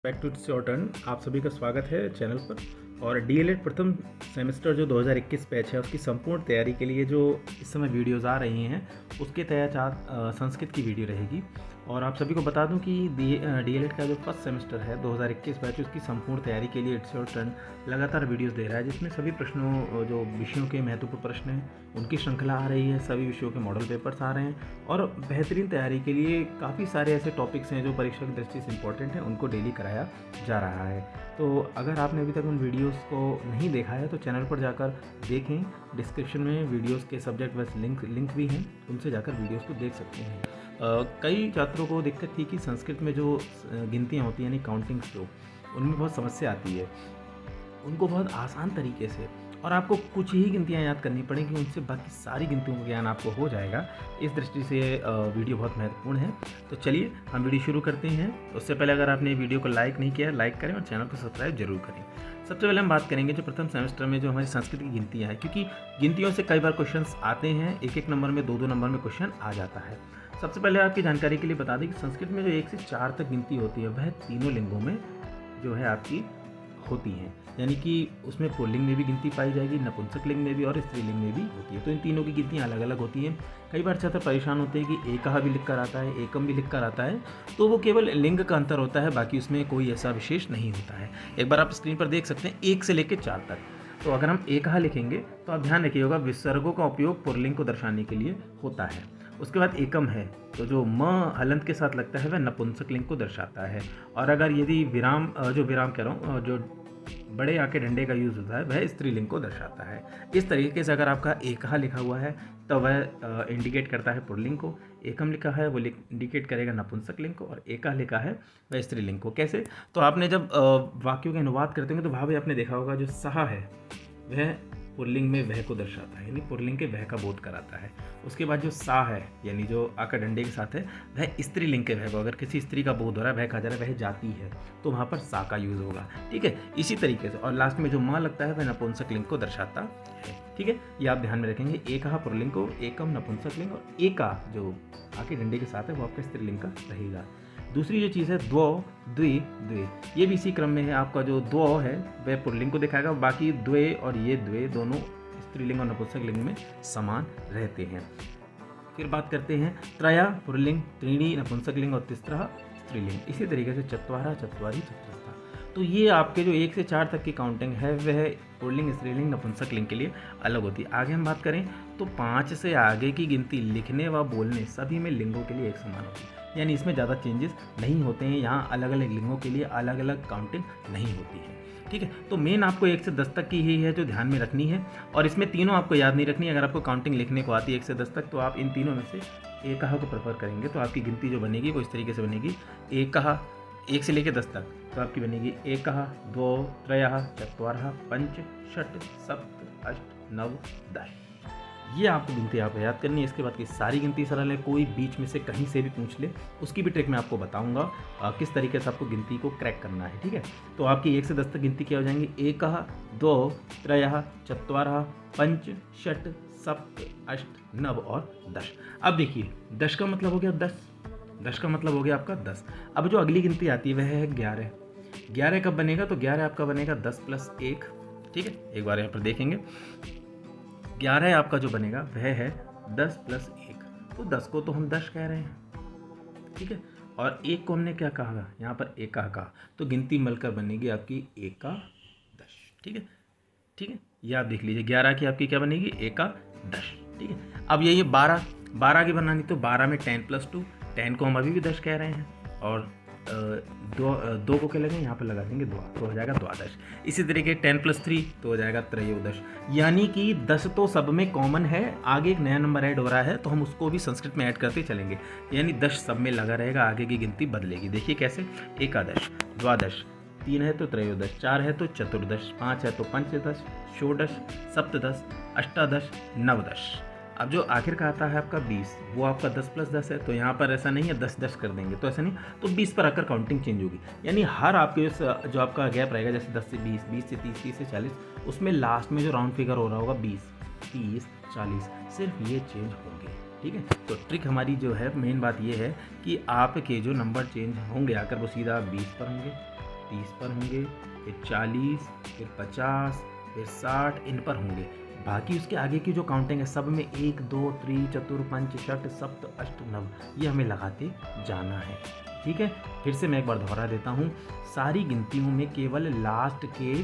Back to it's your turn. आप सभी का स्वागत है चैनल पर। और डीएलएड प्रथम सेमेस्टर जो 2021 बैच है उसकी संपूर्ण तैयारी के लिए जो इस समय वीडियोज़ आ रही हैं उसके तहत संस्कृत की वीडियो रहेगी। और आप सभी को बता दूं कि डीएलएड का जो फर्स्ट सेमेस्टर है 2021 बैच उसकी संपूर्ण तैयारी के लिए इट्स योर टर्न लगातार वीडियोस दे रहा है, जिसमें सभी प्रश्नों जो विषयों के महत्वपूर्ण प्रश्न हैं उनकी श्रृंखला आ रही है, सभी विषयों के मॉडल पेपर्स आ रहे हैं और बेहतरीन तैयारी के लिए काफ़ी सारे ऐसे टॉपिक्स हैं जो परीक्षा की दृष्टि से इंपॉर्टेंट हैं, उनको डेली कराया जा रहा है। तो अगर आपने अभी तक उन वीडियोस को नहीं देखा है तो चैनल पर जाकर देखें। डिस्क्रिप्शन में वीडियोस के सब्जेक्ट वाइज लिंक भी हैं, उनसे जाकर वीडियोस को देख सकते हैं। कई छात्रों को दिक्कत थी कि संस्कृत में जो गिनतियाँ होती हैं यानी काउंटिंग्स जो उनमें बहुत समस्या आती है, उनको बहुत आसान तरीके से और आपको कुछ ही गिनतियाँ याद करनी पड़ेंगी, उनसे बाकी सारी गिनतियों का ज्ञान आपको हो जाएगा। इस दृष्टि से वीडियो बहुत महत्वपूर्ण है। तो चलिए हम वीडियो शुरू करते हैं। उससे पहले अगर आपने वीडियो को लाइक नहीं किया लाइक करें और चैनल को सब्सक्राइब जरूर करें। सबसे पहले हम बात करेंगे जो प्रथम सेमेस्टर में जो हमारी संस्कृत की गिनतियाँ हैं, क्योंकि गिनतियों से कई बार क्वेश्चन आते हैं, एक नंबर में 2 नंबर में क्वेश्चन आ जाता है। सबसे पहले आपकी जानकारी के लिए बता दें कि संस्कृत में जो 1 से 4 तक गिनती होती है वह तीनों लिंगों में जो है आपकी होती हैं, यानी कि उसमें पुल्लिंग में भी गिनती पाई जाएगी, नपुंसक लिंग में भी और स्त्रीलिंग में भी होती है। तो इन तीनों की गिनतियाँ अलग अलग होती हैं। कई बार छात्र परेशान होते हैं कि एकह भी लिख कर आता है, एकम भी लिख कर आता है, तो वो केवल लिंग का अंतर होता है, बाकी उसमें कोई ऐसा विशेष नहीं होता है। एक बार आप स्क्रीन पर देख सकते हैं 1 से लेकर 4 तक। तो अगर हम एकह लिखेंगे तो आप ध्यान रखिएगा विसर्गों का उपयोग पुल्लिंग को दर्शाने के लिए होता है। उसके बाद एकम है तो जो म हलंत के साथ लगता है वह नपुंसक लिंग को दर्शाता है। और अगर यदि विराम कह रहा हूँ जो बड़े आके डंडे का यूज़ होता है वह स्त्रीलिंग को दर्शाता है। इस तरीके से अगर आपका एकह लिखा हुआ है तो वह इंडिकेट करता है पुल्लिंग को, एकम लिखा है वो इंडिकेट करेगा नपुंसक लिंग को, और एकह लिखा है वह स्त्रीलिंग को। कैसे? तो आपने जब वाक्यों के अनुवाद करते होंगे तो भाव आपने देखा होगा जो सहा है वह पुल्लिंग में वह को दर्शाता है, यानी पुल्लिंग के वह का बोध कराता है। उसके बाद जो सा है यानी जो आका डंडे के साथ है वह स्त्रीलिंग के वह को, अगर किसी स्त्री का बोध हो रहा है, वह कहा जा रहा है, वह जाती है, तो वहाँ पर सा का यूज़ होगा। ठीक है, इसी तरीके से। और लास्ट में जो माँ लगता है वह नपुंसक लिंग को दर्शाता है। ठीक है, ये आप ध्यान में रखेंगे। एकह पुल्लिंग को, एकम नपुंसक लिंग, और एका जो आके डंडे के साथ है वो आपका स्त्रीलिंग का रहेगा। दूसरी जो चीज़ है द्वौ द्वि द्वे, ये भी इसी क्रम में है। आपका जो द्वौ है वह पुल्लिंग को दिखाएगा, बाकी द्वे और ये द्वे दोनों स्त्रीलिंग और नपुंसक लिंग में समान रहते हैं। फिर बात करते हैं त्रया पुल्लिंग, त्रीणी नपुंसक लिंग और तिस्रः स्त्रीलिंग। इसी तरीके से चत्वारा चत्वारी चतुस्था। तो ये आपके जो 1 से 4 तक की काउंटिंग है वह पुल्लिंग स्त्रीलिंग नपुंसक लिंग के लिए अलग होती है। आगे हम बात करें तो 5 से आगे की गिनती लिखने व बोलने सभी में लिंगों के लिए एक समान होती है, यानी इसमें ज़्यादा चेंजेस नहीं होते हैं। यहाँ अलग अलग लिंगों के लिए अलग अलग काउंटिंग नहीं होती है। ठीक है, तो मेन आपको 1 से 10 तक की ही है जो ध्यान में रखनी है, और इसमें तीनों आपको याद नहीं रखनी है। अगर आपको काउंटिंग लिखने को आती है 1 से 10 तक तो आप इन तीनों में से एकह को प्रेफर करेंगे, तो आपकी गिनती जो बनेगी वो इस तरीके से बनेगी। एकह 1 से लेकर 10 तक तो आपकी बनेगी एकह, द्वौ, त्रयः, चत्वारः, पंच, षट्, सप्त, अष्ट, नव, 10। ये आपको गिनती आप याद करनी है। इसके बाद की सारी गिनती सरल है, कोई बीच में से कहीं से भी पूछ ले उसकी भी ट्रिक मैं आपको बताऊंगा किस तरीके से आपको गिनती को क्रैक करना है। ठीक है, तो आपकी 1 से 10 तक गिनती क्या हो जाएंगी? एकह, द्वौ, त्रयः, चत्वारः, पंच, षट्, सप्त, अष्ट, नव और 10। अब देखिए 10 का मतलब हो गया 10, 10 का मतलब हो गया आपका 10। अब जो अगली गिनती आती है वह है 11। 11 कब बनेगा? तो 11 आपका बनेगा 10 + 1। ठीक है, एक बार यहाँ पर देखेंगे 11 आपका जो बनेगा वह है 10 + 1, तो 10 को तो हम 10 कह रहे हैं। ठीक है, और 1 को हमने क्या कहा? यहाँ पर एकह कहा, तो गिनती मिलकर बनेगी आपकी एकादश। ठीक है, ठीक है, ये आप देख लीजिए 11 की आपकी क्या बनेगी? एकादश। ठीक है, अब यही 12 की बनानी, तो 12 में 10 + 2, 10 को हम अभी भी 10 कह रहे हैं, और दो को क्या लगेंगे? यहाँ पर लगा देंगे 2, तो हो जाएगा द्वादश। इसी तरीके 10 + 3 तो हो जाएगा त्रयोदश। यानी कि 10 तो सब में कॉमन है, आगे एक नया नंबर ऐड हो रहा है तो हम उसको भी संस्कृत में ऐड करते चलेंगे, यानी 10 सब में लगा रहेगा, आगे की गिनती बदलेगी। देखिए कैसे? एकादश, द्वादश, 3 है तो त्रयोदश, 4 है तो चतुर्दश, 5 है तो पंचदश, षोडश, सप्तदश, अष्टादश, नवदश। अब जो आखिर का आता है आपका 20, वो आपका 10 + 10 है, तो यहाँ पर ऐसा नहीं है 10 कर देंगे, तो ऐसा नहीं, तो 20 पर आकर काउंटिंग चेंज होगी। यानी हर आपके जो आपका गैप रहेगा, जैसे 10 से 20, 20 से 30, 30 से 40, उसमें लास्ट में जो राउंड फिगर हो रहा होगा 20, 30, 40, सिर्फ ये चेंज होंगे। ठीक है, तो ट्रिक हमारी जो है मेन बात ये है कि आपके जो नंबर चेंज होंगे आकर वो सीधा 20 पर होंगे, 30 पर होंगे, फिर 40, फिर 50, फिर 60 इन पर होंगे। बाकी उसके आगे की जो काउंटिंग है सब में 1 2 3 4 5 6 7 8 9 ये हमें लगाते जाना है। ठीक है, फिर से मैं एक बार दोहरा देता हूँ, सारी गिनतियों में केवल लास्ट के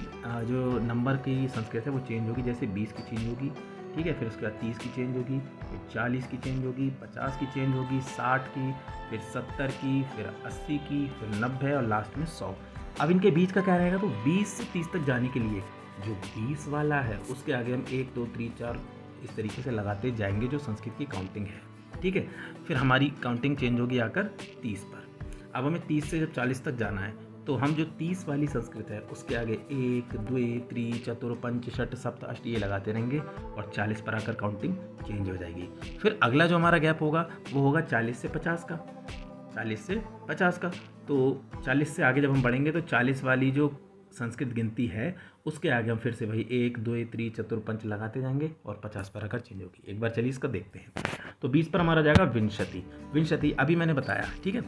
जो नंबर की संस्कृत है वो चेंज होगी। जैसे 20 की चेंज होगी, ठीक है, फिर उसके बाद 30 की चेंज होगी, फिर 40 की चेंज होगी, 50 की चेंज होगी, 60 की, फिर 70 की, फिर 80 की, फिर 90 और लास्ट में 100। अब इनके बीच का क्या रहेगा, तो 20 से 30 तक जाने के लिए जो 20 वाला है उसके आगे हम 1 2 3 4 इस तरीके से लगाते जाएंगे जो संस्कृत की काउंटिंग है। ठीक है, फिर हमारी काउंटिंग चेंज होगी आकर 30 पर। अब हमें 30 से जब 40 तक जाना है तो हम जो 30 वाली संस्कृत है उसके आगे 1 2 3 4 5 6 7 8 ये लगाते रहेंगे और 40 पर आकर काउंटिंग चेंज हो जाएगी। फिर अगला जो हमारा गैप होगा वो होगा 40 से 50 का, 40 से 50 का। तो 40 से आगे जब हम बढ़ेंगे तो 40 वाली जो संस्कृत गिनती है उसके आगे हम फिर से वही 1 2 3 4 5 लगाते जाएंगे और 50 पर आकर चेंज होगी। एक बार चलिए इसका देखते हैं। तो 20 पर हमारा जाएगा विंशति। विंशति अभी मैंने बताया, ठीक है,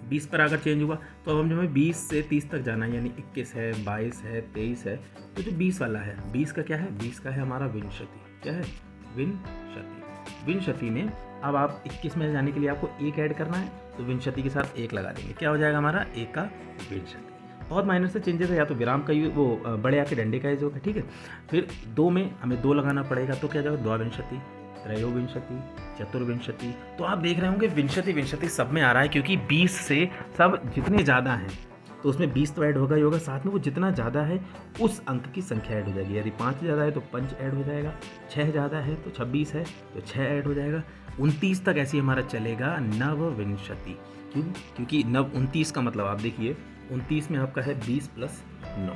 20 पर आकर चेंज हुआ। तो अब हम जो हमें 20 से 30 तक जाना है, यानी 21 है, 22 है, 23 है, तो जो 20 वाला है, 20 का क्या है, 20 का है हमारा विंशति। क्या है, विंशति। विंशति में अब आप 21 में जाने के लिए आपको 1 ऐड करना है, तो विंशति के साथ 1 लगा देंगे। क्या हो जाएगा हमारा, 1 का विंशति। बहुत माइनर से चेंजेस है, या तो विराम का यूज, वो बड़े आके डंडे का यूज होगा। ठीक है, फिर 2 में हमें 2 लगाना पड़ेगा, तो क्या जाएगा, द्वाविंशति, त्रयोविंशति, चतुर्विंशति। तो आप देख रहे होंगे विंशति विंशति सब में आ रहा है, क्योंकि 20 से सब जितने ज़्यादा हैं तो उसमें 20 तो ऐड होगा ही होगा, साथ में वो जितना ज़्यादा है उस अंक की संख्या ऐड हो जाएगी। यदि 5 ज़्यादा है तो 5 ऐड हो जाएगा, 6 ज़्यादा है तो 26 है तो 6 ऐड हो जाएगा, 29 तक ऐसे हमारा चलेगा नवविंशति। क्यों, क्योंकि 29 का मतलब आप देखिए 29 में आपका है 20 + 9,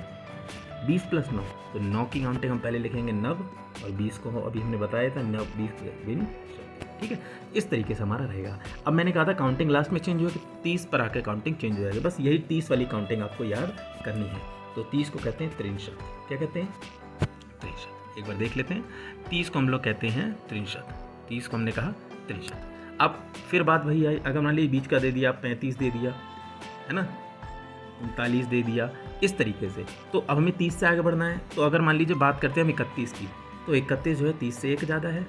20 + 9, तो 9 की काउंटिंग हम पहले लिखेंगे नव, और 20 को अभी हमने बताया था नव 20 विंशति। ठीक है, इस तरीके से हमारा रहेगा। अब मैंने कहा था काउंटिंग लास्ट में चेंज हुआ कि 30 पर आकर काउंटिंग चेंज हो जाएगी। बस यही 30 वाली काउंटिंग आपको याद करनी है। तो 30 को कहते हैं त्रिंशत। क्या कहते हैं, त्रिंशत। एक बार देख लेते हैं, 30 को हम लोग कहते हैं त्रिंशत, 30 को हमने कहा त्रिंशत। अब फिर बात वही आई, अगर मान लीजिए बीच का दे दिया, 35 दे दिया, है ना, 39 दे दिया, इस तरीके से। तो अब हमें 30 से आगे बढ़ना है। तो अगर मान लीजिए बात करते हैं हम 31 की, तो 31 जो है 30 से 1 ज़्यादा है,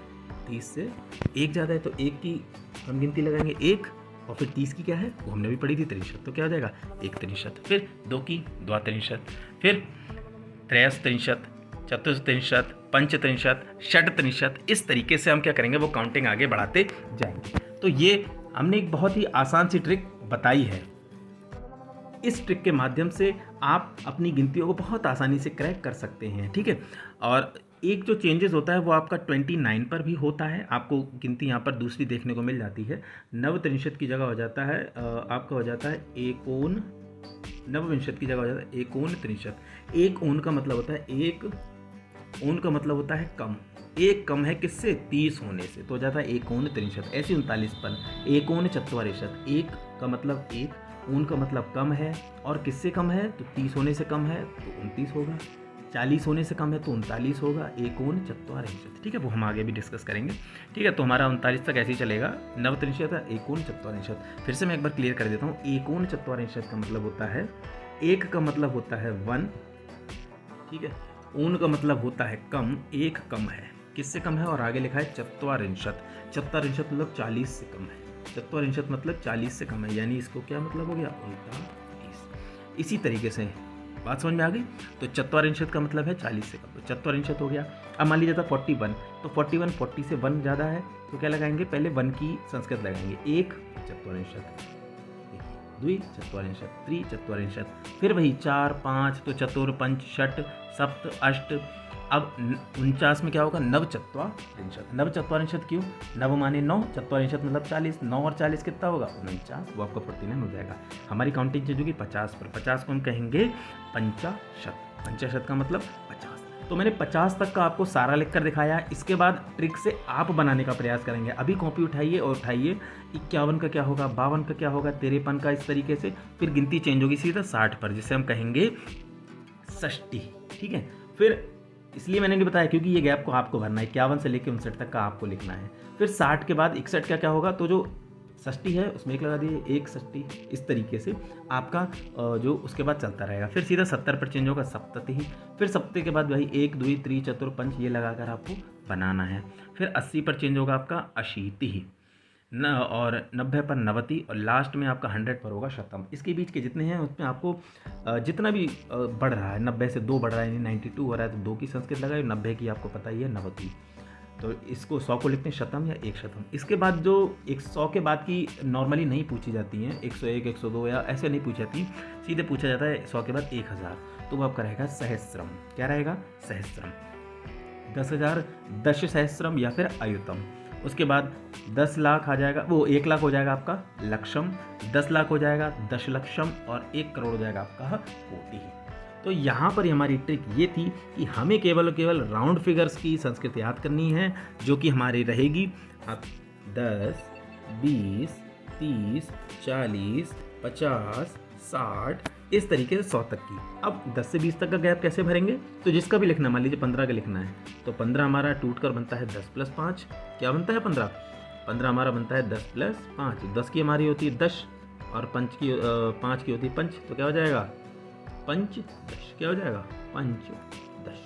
30 से 1 ज़्यादा है, तो 1 की हम गिनती लगाएंगे 1, और फिर 30 की क्या है वो हमने भी पढ़ी थी त्रिंशत, तो क्या हो जाएगा 1 त्रिंशत। फिर 2 की द्वात्रिंशत, फिर त्रयस्त्रिंशत, चतुस्त्रिंशत, पंचत्रिंशत, षट्त्रिंशत। इस तरीके से हम क्या करेंगे, वो काउंटिंग आगे बढ़ाते जाएंगे। तो ये हमने एक बहुत ही आसान सी ट्रिक बताई है। इस ट्रिक के माध्यम से आप अपनी गिनतियों को बहुत आसानी से क्रैक कर सकते हैं। ठीक है, और एक जो चेंजेस होता है वो आपका 29 पर भी होता है। आपको गिनती यहाँ पर दूसरी देखने को मिल जाती है। नवत्रिंशत की जगह हो जाता है आपका हो जाता है एकोन, नवविंशत की जगह हो जाता है एकोन त्रिंशत। एक ओन का मतलब होता है, एक ओन का मतलब होता है कम, एक कम है किससे, 30 होने से, तो हो जाता है एकोन त्रिंशत। ऐसे 39 पर एकोन चत्वारिशत, एक का मतलब एक, ऊन का मतलब कम है, और किससे कम है, तो 30 होने से कम है तो 29 होगा, 40 होने से कम है तो 39 होगा, एकोन चत्वारिंशत। ठीक है, वो हम आगे भी डिस्कस करेंगे। ठीक है, तो हमारा 39 तक ऐसे ही चलेगा, नवत्रिंशत एकोन चत्वारिंशत। फिर से मैं एक बार क्लियर कर देता हूँ, एकोन चत्वारिंशत का मतलब होता है, एक का मतलब होता है 1, ठीक है, ऊन का मतलब होता है कम, एक कम है, किससे कम है, और आगे लिखा है चत्वारिंशत। चत्वारिंशत मतलब 40 से कम है, चत्वारिंशत मतलब 40 से कम है, यानी इसको क्या मतलब हो गया, 39। इसी तरीके से बात समझ में आ गई। तो चत्वारिंशत का मतलब है 40 से कम, तो चत्वारिंशत हो गया। अब मान लीजिए था 41, तो 41 40 से 1 ज़्यादा है, तो क्या लगाएंगे, पहले 1 की संस्कृत लगाएंगे, 1 चत्वारिंशत, 2 चत्वारिंशत, 3 चत्वारिंशत, फिर वही 4 5, तो चतुर पंच षट सप्त अष्ट। अब 49 में क्या होगा, नव चत्वारिंशत। नव चत्वारिंशत क्यों, नव माने 9, चत्वारिंशत मतलब 40, 9 और 40 कितना होगा, 49, वो आपका 49 हो जाएगा। हमारी काउंटिंग चेंज होगी 50 पर, 50 को हम कहेंगे पंचाशत, पंचाशत का मतलब 50। तो मैंने 50 तक का आपको सारा लिख कर दिखाया। इसके बाद ट्रिक से आप बनाने का प्रयास करेंगे। अभी कॉपी उठाइए और उठाइए 51 का क्या होगा, 52 का क्या होगा, 53 का, इस तरीके से फिर गिनती चेंज होगी सीधा 60 पर, जिसे हम कहेंगे षष्ठी। ठीक है, फिर इसलिए मैंने नहीं बताया क्योंकि ये गैप को आपको भरना है, 51 से लेकर 59 तक का आपको लिखना है। फिर 60 के बाद 61 का क्या होगा, तो जो षष्ठी है उसमें 1 लगा दिए, 1 षष्ठी, इस तरीके से आपका जो उसके बाद चलता रहेगा। फिर सीधा 70 पर चेंज होगा सप्तति, फिर सप्तति के बाद भाई 1 2 3 4 5 ये लगाकर आपको बनाना है। फिर 80 पर चेंज होगा आपका अशीति न, और 90 पर नवति, और लास्ट में आपका 100 पर होगा शतम। इसके बीच के जितने हैं उसमें आपको जितना भी बढ़ रहा है, 90 से 2 बढ़ रहा है, यानी 92 हो रहा है तो 2 की संस्कृत लगाए, 90 की आपको पता ही है नवति। तो इसको 100 को लिखते हैं शतम या 1 शतम। इसके बाद जो 100 के बाद की नॉर्मली नहीं पूछी जाती हैं, 101 102 या ऐसे नहीं पूछी जाती, सीधे पूछा जाता है 100 के बाद 1000, तो वो आपका रहेगा सहस्त्रम। क्या रहेगा? सहस्त्रम। 10,000 दश सहस्त्रम या फिर अयुतम। उसके बाद 10 लाख आ जाएगा, वो 1 लाख हो जाएगा आपका लक्षम, 10 लाख हो जाएगा दशलक्षम, और 1 करोड़ हो जाएगा आपका कोटि। तो यहाँ पर हमारी ट्रिक ये थी कि हमें केवल राउंड फिगर्स की संस्कृत याद करनी है, जो कि हमारी रहेगी अब 10 20 30 40 50 60 इस तरीके से 100 तक की। अब 10 से 20 तक का गैप कैसे भरेंगे? तो जिसका भी लिखना, मान लीजिए 15 का लिखना है तो 15 हमारा टूट कर बनता है 10 + 5, क्या बनता है 15? 15 हमारा बनता है 10 + 5, 10 की हमारी होती है 10 और 5 की होती है 5, तो क्या हो जाएगा? पंचदश। क्या हो जाएगा? पंचदश।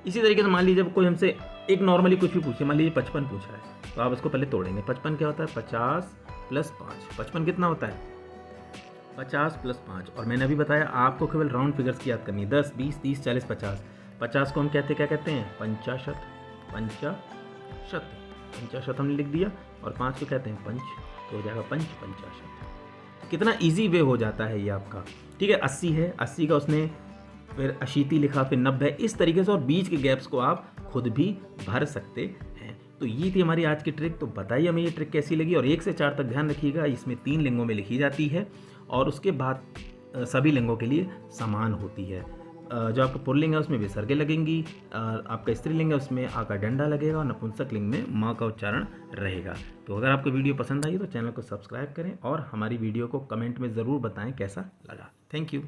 इसी तरीके से मान लीजिए जब कोई हमसे एक नॉर्मली कुछ भी पूछे, मान लीजिए 55 पूछा है, तो आप इसको पहले तोड़ेंगे। 55 क्या होता है? 50 + 5। 55 कितना होता है? 50 + 5। और मैंने अभी बताया आपको केवल राउंड फिगर्स की याद करनी है, 10 20 30 40 50। 50 को हम क्या कहते हैं? पंचाशत। पंचाशत, पंचाशत हमने लिख दिया, और 5 को कहते हैं पंच, तो हो जाएगा पंचाशत। कितना इजी वे हो जाता है ये आपका। ठीक है, 80 है, 80 का उसने फिर अशीति लिखा, फिर 90, इस तरीके से, और बीच के गैप्स को आप खुद भी भर सकते हैं। तो ये थी हमारी आज की ट्रिक। तो बताइए हमें ये ट्रिक कैसी लगी, और 1 से 4 तक ध्यान रखिएगा, इसमें 3 लिंगों में लिखी जाती है, और उसके बाद सभी लिंगों के लिए समान होती है। जो आपका पुल्लिंग है उसमें विसर्गे लगेंगी, आपका स्त्रीलिंग है उसमें आ का डंडा लगेगा, और नपुंसक लिंग में माँ का उच्चारण रहेगा। तो अगर आपको वीडियो पसंद आई तो चैनल को सब्सक्राइब करें, और हमारी वीडियो को कमेंट में ज़रूर बताएं कैसा लगा। Thank you.